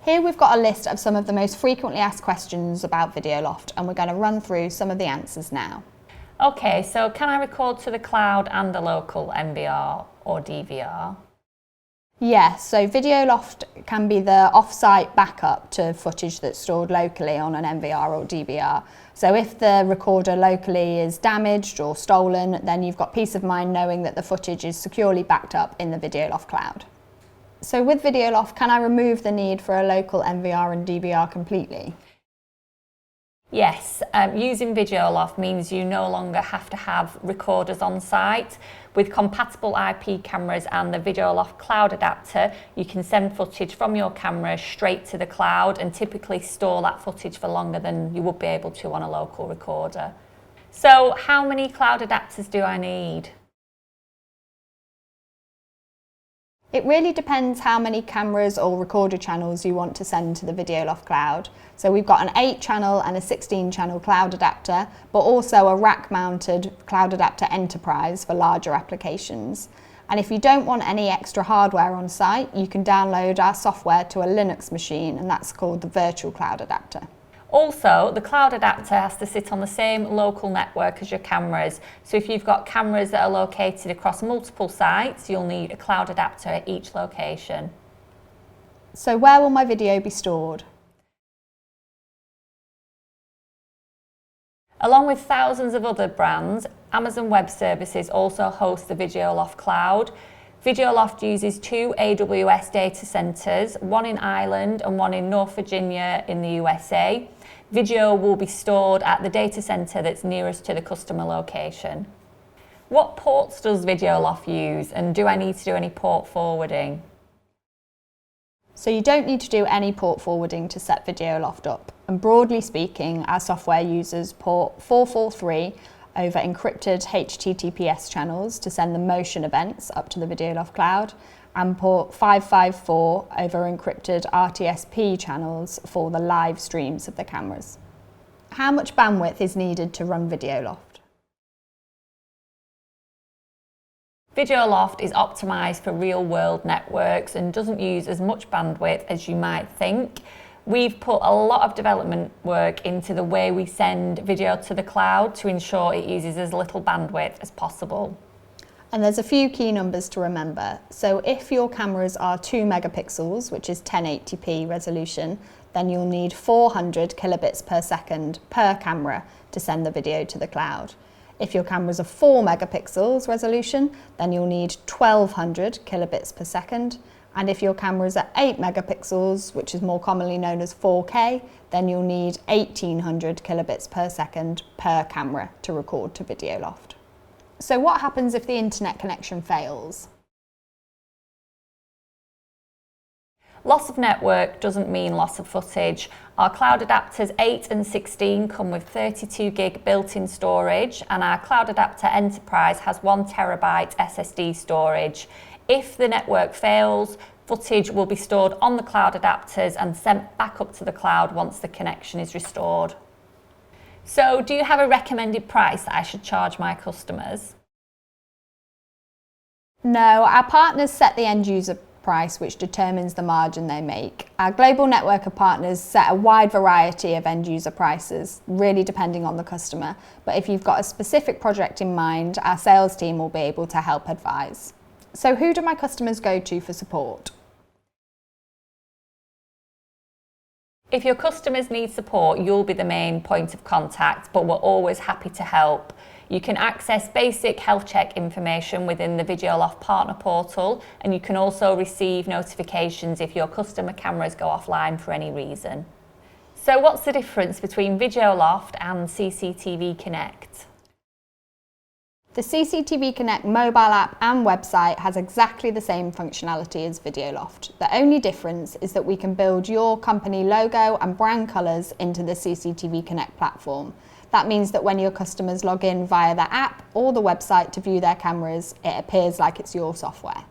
Here we've got a list of some of the most frequently asked questions about Videoloft, and we're going to run through some of the answers now. Okay, so can I record to the cloud and a local NVR or DVR? Yes, so Videoloft can be the off-site backup to footage that's stored locally on an NVR or DVR. So if the recorder locally is damaged or stolen, then you've got peace of mind knowing that the footage is securely backed up in the Videoloft cloud. So with Videoloft, can I remove the need for a local NVR and DVR completely? Yes, using Videoloft means you no longer have to have recorders on site. With compatible IP cameras and the Videoloft Cloud Adapter, you can send footage from your camera straight to the cloud and typically store that footage for longer than you would be able to on a local recorder. So how many cloud adapters do I need? It really depends how many cameras or recorder channels you want to send to the Videoloft cloud. So we've got an 8-channel and a 16-channel cloud adapter, but also a rack-mounted cloud adapter enterprise for larger applications. And if you don't want any extra hardware on site, you can download our software to a Linux machine, and that's called the virtual cloud adapter. Also, the cloud adapter has to sit on the same local network as your cameras. So if you've got cameras that are located across multiple sites, you'll need a cloud adapter at each location. So where will my video be stored? Along with thousands of other brands, Amazon Web Services also hosts the Videoloft Cloud. Videoloft uses 2 AWS data centers, one in Ireland and one in North Virginia in the USA. Video will be stored at the data center that's nearest to the customer location. What ports does Videoloft use, and do I need to do any port forwarding? So you don't need to do any port forwarding to set Videoloft up. And broadly speaking, our software uses port 443 over encrypted HTTPS channels to send the motion events up to the Videoloft cloud, and port 554 over encrypted RTSP channels for the live streams of the cameras. How much bandwidth is needed to run Videoloft? Videoloft is optimized for real-world networks and doesn't use as much bandwidth as you might think. We've put a lot of development work into the way we send video to the cloud to ensure it uses as little bandwidth as possible. And there's a few key numbers to remember. So if your cameras are 2 megapixels, which is 1080p resolution, then you'll need 400 kilobits per second per camera to send the video to the cloud. If your cameras are 4 megapixels resolution, then you'll need 1200 kilobits per second. And if your cameras are 8 megapixels, which is more commonly known as 4K, then you'll need 1800 kilobits per second per camera to record to Videoloft. So what happens if the internet connection fails? Loss of network doesn't mean loss of footage. Our cloud adapters 8 and 16 come with 32 gig built-in storage, and our cloud adapter enterprise has 1 terabyte SSD storage. If the network fails, footage will be stored on the cloud adapters and sent back up to the cloud once the connection is restored. So, do you have a recommended price that I should charge my customers? No, our partners set the end user price, which determines the margin they make. Our global network of partners set a wide variety of end user prices, really depending on the customer. But if you've got a specific project in mind, our sales team will be able to help advise. So who do my customers go to for support? If your customers need support, you'll be the main point of contact, but we're always happy to help. You can access basic health check information within the Videoloft partner portal, and you can also receive notifications if your customer cameras go offline for any reason. So what's the difference between Videoloft and CCTV Connect? The CCTV Connect mobile app and website has exactly the same functionality as Videoloft. The only difference is that we can build your company logo and brand colours into the CCTV Connect platform. That means that when your customers log in via the app or the website to view their cameras, it appears like it's your software.